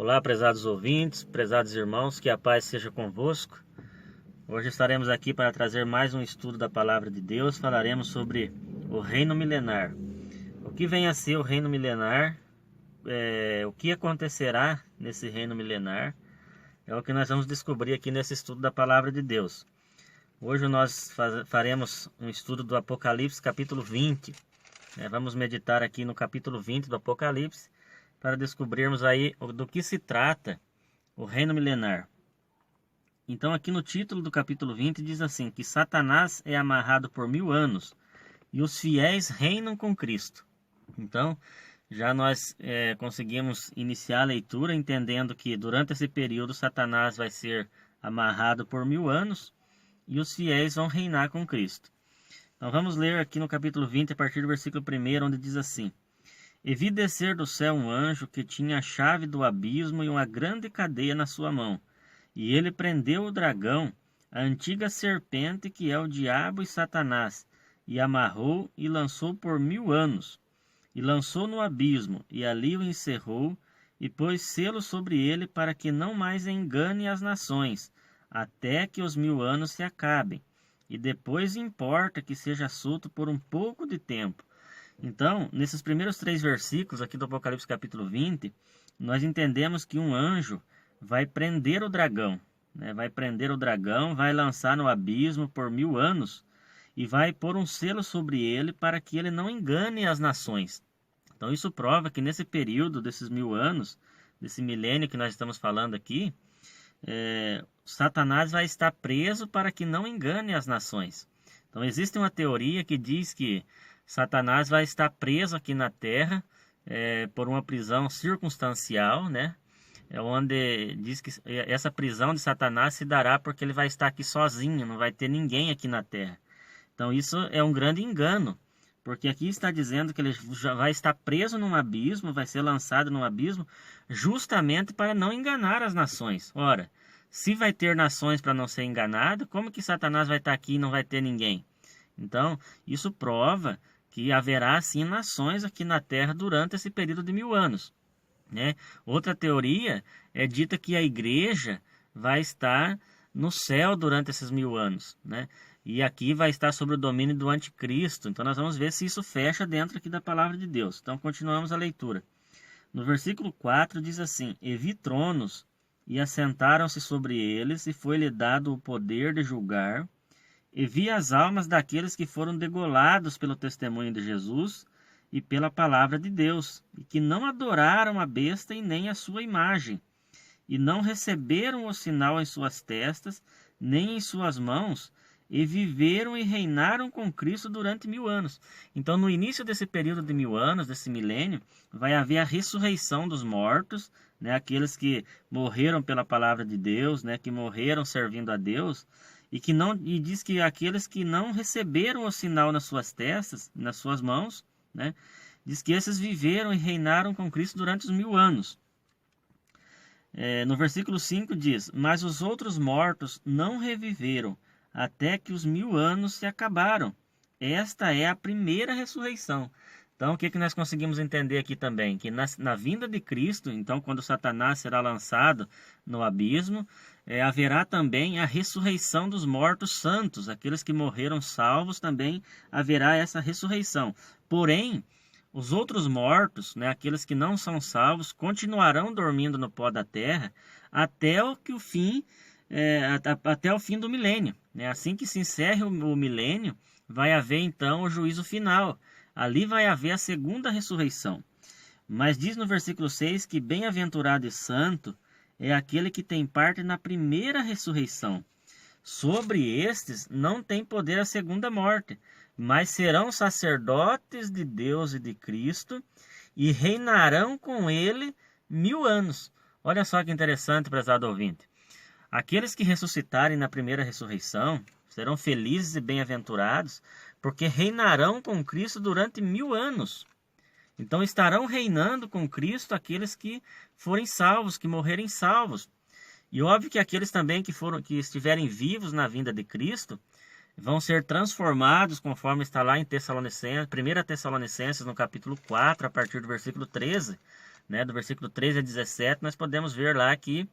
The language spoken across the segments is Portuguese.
Olá, prezados ouvintes, prezados irmãos, que a paz seja convosco. Hoje estaremos aqui para trazer mais um estudo da Palavra de Deus. Falaremos sobre o reino milenar. O que vem a ser o reino milenar, o que acontecerá nesse reino milenar, é o que nós vamos descobrir aqui nesse estudo da Palavra de Deus. Hoje nós faremos um estudo do Apocalipse, capítulo 20. Vamos meditar aqui no capítulo 20 do Apocalipse, para descobrirmos aí do que se trata o reino milenar. Então aqui no título do capítulo 20 diz assim, que Satanás é amarrado por 1000 anos e os fiéis reinam com Cristo. Então já nós conseguimos iniciar a leitura entendendo que durante esse período Satanás vai ser amarrado por 1000 anos e os fiéis vão reinar com Cristo. Então vamos ler aqui no capítulo 20 a partir do versículo 1, onde diz assim: E vi descer do céu um anjo que tinha a chave do abismo e uma grande cadeia na sua mão. E ele prendeu o dragão, a antiga serpente que é o diabo e Satanás, e amarrou e lançou por 1000 anos. E lançou no abismo, e ali o encerrou, e pôs selo sobre ele para que não mais engane as nações, até que os 1000 anos se acabem. E depois importa que seja solto por um pouco de tempo. Então, nesses primeiros 3 versículos aqui do Apocalipse capítulo 20, nós entendemos que um anjo vai prender o dragão, vai prender o dragão, vai lançar no abismo por 1000 anos e vai pôr um selo sobre ele para que ele não engane as nações. Então isso prova que nesse período desses 1000 anos, desse milênio que nós estamos falando aqui, Satanás vai estar preso para que não engane as nações. Então existe uma teoria que diz que Satanás vai estar preso aqui na Terra por uma prisão circunstancial, onde diz que essa prisão de Satanás se dará porque ele vai estar aqui sozinho, não vai ter ninguém aqui na Terra. Então isso é um grande engano, porque aqui está dizendo que ele já vai estar preso num abismo, vai ser lançado num abismo, justamente para não enganar as nações. Ora, se vai ter nações para não ser enganado, como que Satanás vai estar aqui e não vai ter ninguém? Então, isso prova que haverá sim nações aqui na Terra durante esse período de 1000 anos. Outra teoria é dita que a igreja vai estar no céu durante esses 1000 anos. E aqui vai estar sob o domínio do anticristo. Então nós vamos ver se isso fecha dentro aqui da palavra de Deus. Então continuamos a leitura. No versículo 4 diz assim: E vi tronos, e assentaram-se sobre eles, e foi-lhe dado o poder de julgar. E vi as almas daqueles que foram degolados pelo testemunho de Jesus e pela palavra de Deus, e que não adoraram a besta e nem a sua imagem, e não receberam o sinal em suas testas, nem em suas mãos, e viveram e reinaram com Cristo durante 1000 anos. Então, no início desse período de 1000 anos, desse milênio, vai haver a ressurreição dos mortos, aqueles que morreram pela palavra de Deus, que morreram servindo a Deus, e diz que aqueles que não receberam o sinal nas suas testas, nas suas mãos, diz que esses viveram e reinaram com Cristo durante os 1000 anos. No versículo 5 diz: Mas os outros mortos não reviveram, até que os 1000 anos se acabaram. Esta é a primeira ressurreição. Então, o que nós conseguimos entender aqui também? Que na vinda de Cristo, então, quando Satanás será lançado no abismo, haverá também a ressurreição dos mortos santos. Aqueles que morreram salvos também haverá essa ressurreição. Porém, os outros mortos, aqueles que não são salvos, continuarão dormindo no pó da terra até o fim do milênio. Assim que se encerre o milênio, vai haver então o juízo final. Ali vai haver a segunda ressurreição. Mas diz no versículo 6 que bem-aventurado e santo é aquele que tem parte na primeira ressurreição. Sobre estes não tem poder a segunda morte, mas serão sacerdotes de Deus e de Cristo e reinarão com ele 1000 anos. Olha só que interessante, prezado ouvinte. Aqueles que ressuscitarem na primeira ressurreição serão felizes e bem-aventurados, porque reinarão com Cristo durante 1000 anos. Então estarão reinando com Cristo aqueles que forem salvos, que morrerem salvos. E óbvio que aqueles também que estiverem vivos na vinda de Cristo vão ser transformados, conforme está lá em 1 Tessalonicenses, no capítulo 4, a partir do versículo 13, né, do versículo 13 a 17, nós podemos ver lá que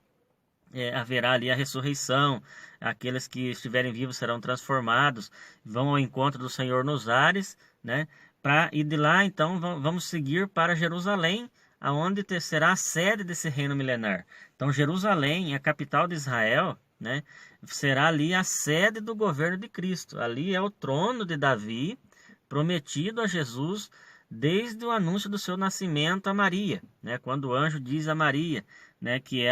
haverá ali a ressurreição, aqueles que estiverem vivos serão transformados, vão ao encontro do Senhor nos ares, né? E de lá então vamos seguir para Jerusalém, aonde será a sede desse reino milenar. Então Jerusalém, a capital de Israel, né, será ali a sede do governo de Cristo. Ali é o trono de Davi, prometido a Jesus desde o anúncio do seu nascimento a Maria, né, quando o anjo diz a Maria, né, que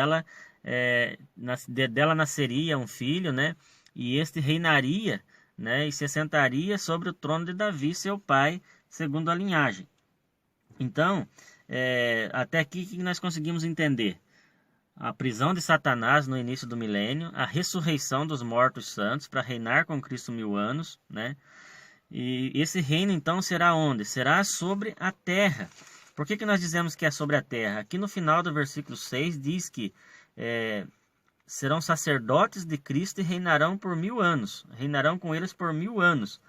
dela nasceria um filho, né, e este reinaria, né, e se assentaria sobre o trono de Davi, seu pai, segundo a linhagem. Então, até aqui o que nós conseguimos entender? A prisão de Satanás no início do milênio, a ressurreição dos mortos santos para reinar com Cristo 1000 anos, né? E esse reino então será onde? Será sobre a terra. Por que nós dizemos que é sobre a terra? Aqui no final do versículo 6 diz que serão sacerdotes de Cristo e reinarão por 1000 anos. Reinarão com eles por 1000 anos.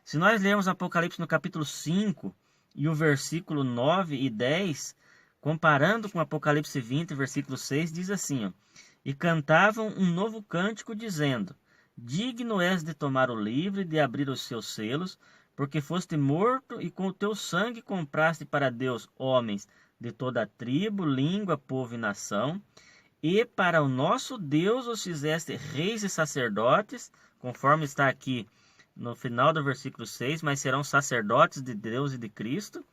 Se nós lermos Apocalipse no capítulo 5 e o versículo 9 e 10, comparando com Apocalipse 20, versículo 6, diz assim, ó, e cantavam um novo cântico, dizendo, digno és de tomar o livro e de abrir os seus selos, porque foste morto e com o teu sangue compraste para Deus homens de toda a tribo, língua, povo e nação, e para o nosso Deus os fizeste reis e sacerdotes, conforme está aqui no final do versículo 6, mas serão sacerdotes de Deus e de Cristo.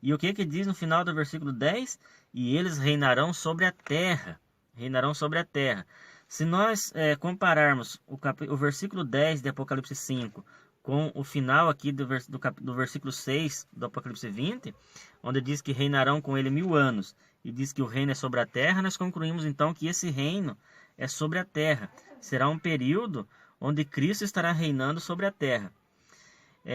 E o que diz no final do versículo 10? E eles reinarão sobre a terra. Reinarão sobre a terra. Se nós compararmos o versículo 10 de Apocalipse 5 com o final aqui do versículo 6 do Apocalipse 20, onde diz que reinarão com ele 1000 anos, e diz que o reino é sobre a terra, nós concluímos então que esse reino é sobre a terra. Será um período onde Cristo estará reinando sobre a terra.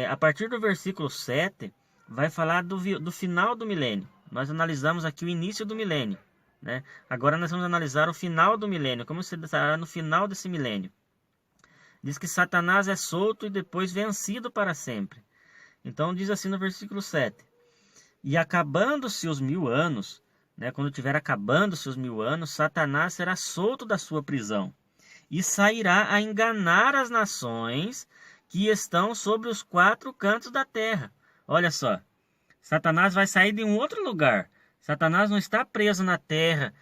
A partir do versículo 7, vai falar do final do milênio. Nós analisamos aqui o início do milênio, né? Agora nós vamos analisar o final do milênio, como se dará no final desse milênio. Diz que Satanás é solto e depois vencido para sempre. Então diz assim no versículo 7, e acabando-se os 1000 anos, né, quando tiver acabando-se os 1000 anos, Satanás será solto da sua prisão e sairá a enganar as nações que estão sobre os 4 cantos da terra. Olha só, Satanás vai sair de um outro lugar. Satanás não está preso na terra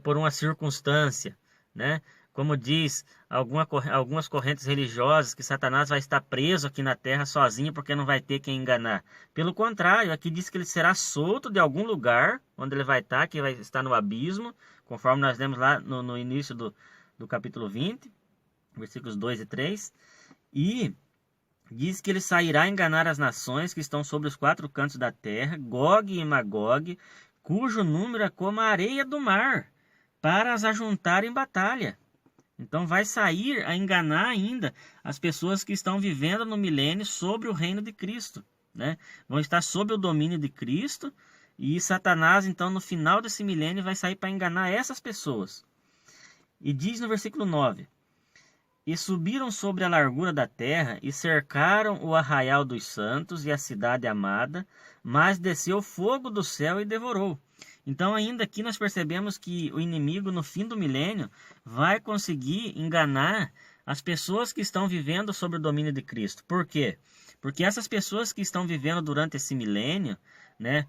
por uma circunstância, né? Como diz algumas correntes religiosas, que Satanás vai estar preso aqui na terra sozinho porque não vai ter quem enganar. Pelo contrário, aqui diz que ele será solto de algum lugar onde ele vai estar, que vai estar no abismo, conforme nós lemos lá no início do capítulo 20, versículos 2 e 3. E diz que ele sairá a enganar as nações que estão sobre os 4 cantos da terra, Gog e Magog, cujo número é como a areia do mar, para as ajuntar em batalha. Então vai sair a enganar ainda as pessoas que estão vivendo no milênio sobre o reino de Cristo, né? Vão estar sob o domínio de Cristo, e Satanás, então, no final desse milênio, vai sair para enganar essas pessoas. E diz no versículo 9, e subiram sobre a largura da terra, e cercaram o arraial dos santos e a cidade amada, mas desceu fogo do céu e devorou. Então, ainda aqui nós percebemos que o inimigo, no fim do milênio, vai conseguir enganar as pessoas que estão vivendo sob o domínio de Cristo. Por quê? Porque essas pessoas que estão vivendo durante esse milênio, né,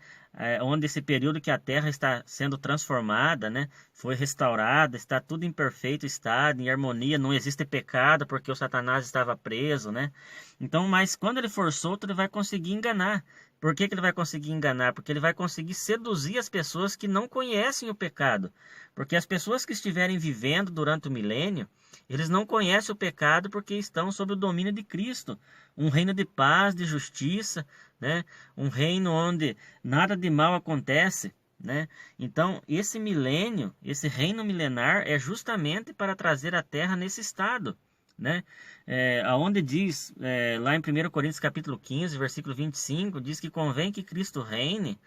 onde esse período que a terra está sendo transformada, né, foi restaurada, está tudo em perfeito estado, em harmonia, não existe pecado porque o Satanás estava preso, né? Então, mas quando ele for solto, ele vai conseguir enganar. Por que ele vai conseguir enganar? Porque ele vai conseguir seduzir as pessoas que não conhecem o pecado. Porque as pessoas que estiverem vivendo durante o milênio, eles não conhecem o pecado porque estão sob o domínio de Cristo. Um reino de paz, de justiça, né? Um reino onde nada de mal acontece, né? Então, esse milênio, esse reino milenar é justamente para trazer a terra nesse estado, né? Aonde diz, lá em 1 Coríntios capítulo 15, versículo 25, diz que convém que Cristo reine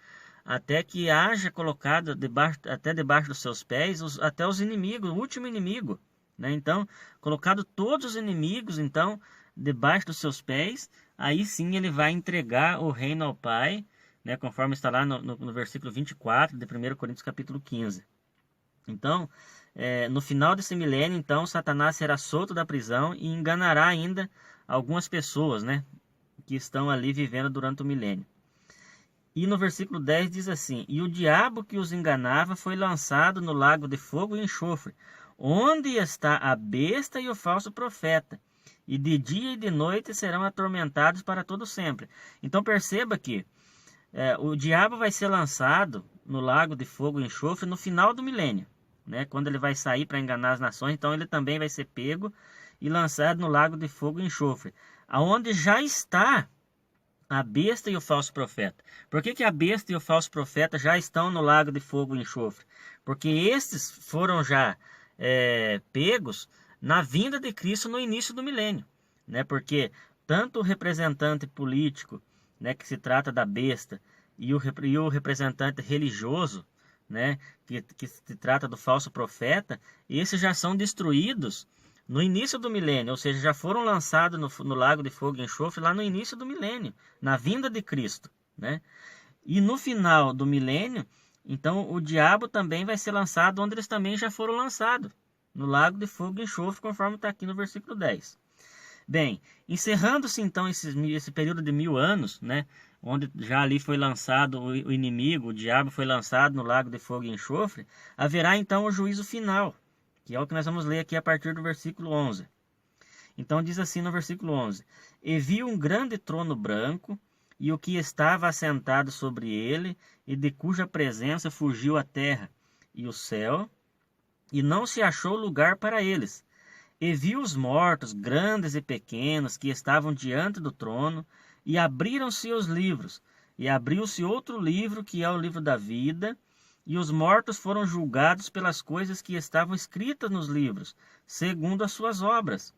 até que haja colocado até debaixo dos seus pés até os inimigos, o último inimigo, né? Então, colocado todos os inimigos, então, debaixo dos seus pés, aí sim ele vai entregar o reino ao Pai, né, conforme está lá no versículo 24 de 1 Coríntios capítulo 15. Então, no final desse milênio, então, Satanás será solto da prisão e enganará ainda algumas pessoas, né, que estão ali vivendo durante o milênio. E no versículo 10 diz assim: E o diabo que os enganava foi lançado no lago de fogo e enxofre, onde está a besta e o falso profeta, e de dia e de noite serão atormentados para todo sempre. Então perceba que o diabo vai ser lançado no lago de fogo e enxofre no final do milênio, né? Quando ele vai sair para enganar as nações, então ele também vai ser pego e lançado no lago de fogo e enxofre, aonde já está a besta e o falso profeta. Por que a besta e o falso profeta já estão no lago de fogo e enxofre? Porque estes foram já pegos na vinda de Cristo no início do milênio, né? Porque tanto o representante político, né, que se trata da besta, e o representante religioso, né, que se trata do falso profeta, esses já são destruídos no início do milênio, ou seja, já foram lançados no lago de fogo e enxofre lá no início do milênio, na vinda de Cristo, né? E no final do milênio, então o diabo também vai ser lançado onde eles também já foram lançados, no lago de fogo e enxofre, conforme está aqui no versículo 10. Bem, encerrando-se então esse período de 1000 anos, né, onde já ali foi lançado o inimigo, o diabo foi lançado no lago de fogo e enxofre, haverá então o juízo final, que é o que nós vamos ler aqui a partir do versículo 11. Então diz assim no versículo 11: E vi um grande trono branco, e o que estava assentado sobre ele, e de cuja presença fugiu a terra e o céu, e não se achou lugar para eles. E vi os mortos, grandes e pequenos, que estavam diante do trono, e abriram-se os livros, e abriu-se outro livro, que é o livro da vida, e os mortos foram julgados pelas coisas que estavam escritas nos livros, segundo as suas obras.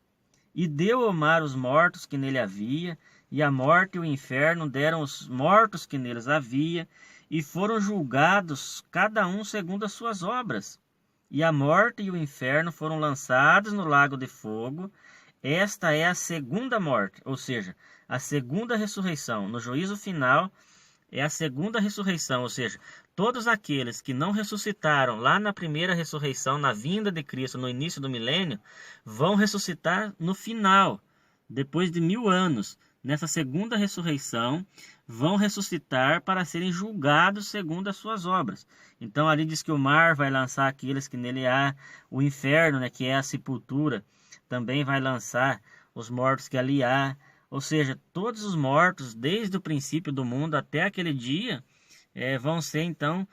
E deu ao mar os mortos que nele havia, e a morte e o inferno deram os mortos que neles havia, e foram julgados cada um segundo as suas obras. E a morte e o inferno foram lançados no lago de fogo. Esta é a segunda morte, ou seja, a segunda ressurreição. No juízo final é a segunda ressurreição, ou seja, todos aqueles que não ressuscitaram lá na primeira ressurreição, na vinda de Cristo, no início do milênio, vão ressuscitar no final, depois de 1000 anos. Nessa segunda ressurreição, vão ressuscitar para serem julgados segundo as suas obras. Então ali diz que o mar vai lançar aqueles que nele há, o inferno, né, que é a sepultura, também vai lançar os mortos que ali há. Ou seja, todos os mortos, desde o princípio do mundo até aquele dia, vão ser então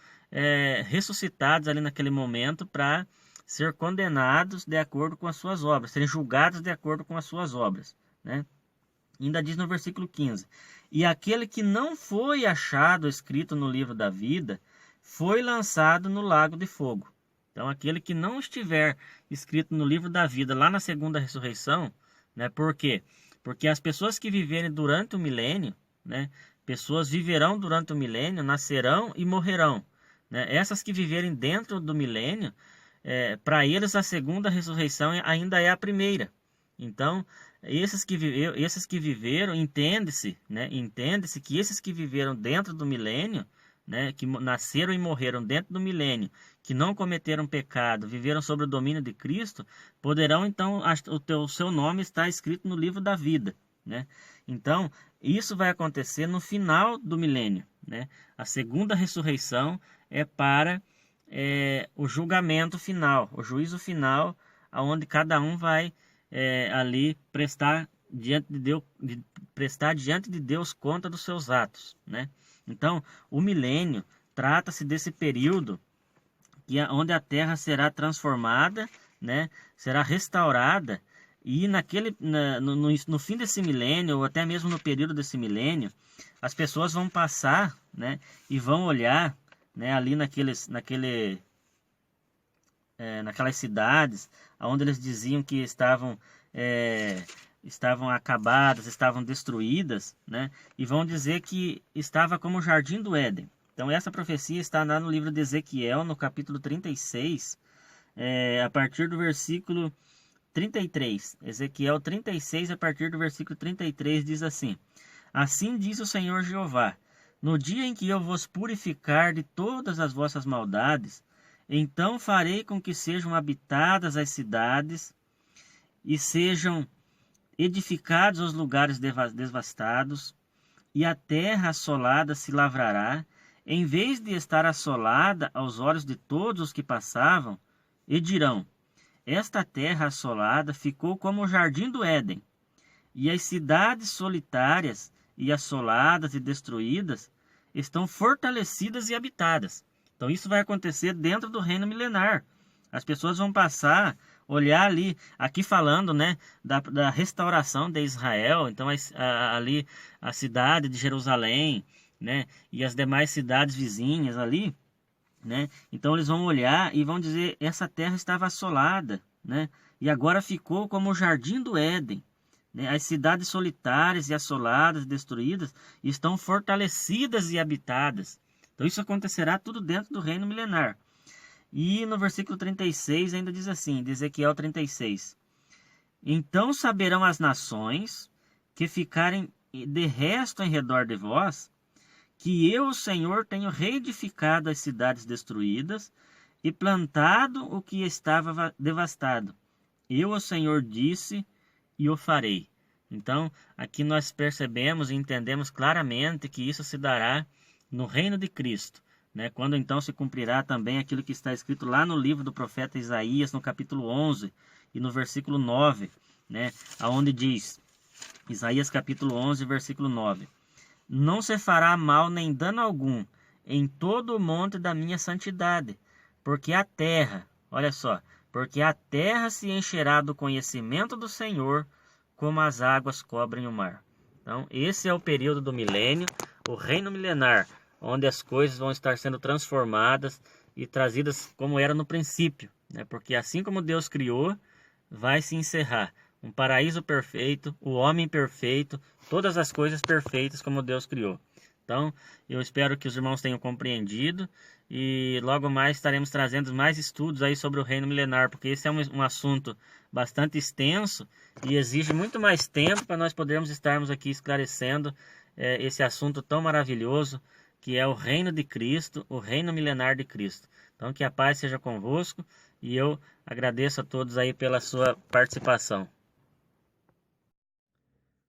ressuscitados ali naquele momento para ser condenados de acordo com as suas obras, serem julgados de acordo com as suas obras, né? Ainda diz no versículo 15: E aquele que não foi achado escrito no livro da vida, foi lançado no lago de fogo. Então, aquele que não estiver escrito no livro da vida, lá na segunda ressurreição, né? Por quê? Porque as pessoas que viverem durante o milênio, né? Pessoas viverão durante o milênio, nascerão e morrerão, né? Essas que viverem dentro do milênio, para eles a segunda ressurreição ainda é a primeira. Então, esses que viveram, entende-se, né? Entende-se que esses que viveram dentro do milênio, né? Que nasceram e morreram dentro do milênio, que não cometeram pecado, viveram sob o domínio de Cristo, poderão então, o seu nome está escrito no livro da vida, né? Então, isso vai acontecer no final do milênio, né? A segunda ressurreição é para o julgamento final, o juízo final, aonde cada um vai ali prestar diante de Deus conta dos seus atos, né? Então, o milênio trata-se desse período onde a terra será transformada, né? Será restaurada, e no fim desse milênio, ou até mesmo no período desse milênio, as pessoas vão passar, né? E vão olhar, né? Ali naquelas cidades onde eles diziam que estavam acabadas, estavam destruídas, né? E vão dizer que estava como o Jardim do Éden. Então essa profecia está lá no livro de Ezequiel, no capítulo 36, a partir do versículo 33. Ezequiel 36, a partir do versículo 33, diz assim: Assim diz o Senhor Jeová: No dia em que eu vos purificar de todas as vossas maldades, então farei com que sejam habitadas as cidades e sejam edificados os lugares devastados, e a terra assolada se lavrará, em vez de estar assolada aos olhos de todos os que passavam, e dirão: esta terra assolada ficou como o jardim do Éden, e as cidades solitárias e assoladas e destruídas estão fortalecidas e habitadas. Então isso vai acontecer dentro do reino milenar. As pessoas vão passar, olhar ali, aqui falando, né, da restauração de Israel. Então ali a cidade de Jerusalém, né, e as demais cidades vizinhas ali, né? Então eles vão olhar e vão dizer: essa terra estava assolada, né, e agora ficou como o jardim do Éden. As cidades solitárias e assoladas, destruídas, estão fortalecidas e habitadas. Então isso acontecerá tudo dentro do reino milenar. E no versículo 36 ainda diz assim, de Ezequiel 36: então saberão as nações que ficarem de resto em redor de vós, que eu, o Senhor, tenho reedificado as cidades destruídas e plantado o que estava devastado. Eu, o Senhor, disse e o farei. Então, aqui nós percebemos e entendemos claramente que isso se dará no reino de Cristo, né? Quando então se cumprirá também aquilo que está escrito lá no livro do profeta Isaías, no capítulo 11 e no versículo 9, né? Aonde diz, Isaías capítulo 11, versículo 9: não se fará mal nem dano algum em todo o monte da minha santidade, porque a terra, olha só, porque a terra se encherá do conhecimento do Senhor, como as águas cobrem o mar. Então, esse é o período do milênio, o reino milenar, onde as coisas vão estar sendo transformadas e trazidas como era no princípio, né? Porque assim como Deus criou, vai se encerrar um paraíso perfeito, o homem perfeito, todas as coisas perfeitas como Deus criou. Então, eu espero que os irmãos tenham compreendido e logo mais estaremos trazendo mais estudos aí sobre o reino milenar, porque esse é um assunto bastante extenso e exige muito mais tempo para nós podermos estarmos aqui esclarecendo esse assunto tão maravilhoso que é o reino de Cristo, o reino milenar de Cristo. Então, que a paz seja convosco e eu agradeço a todos aí pela sua participação.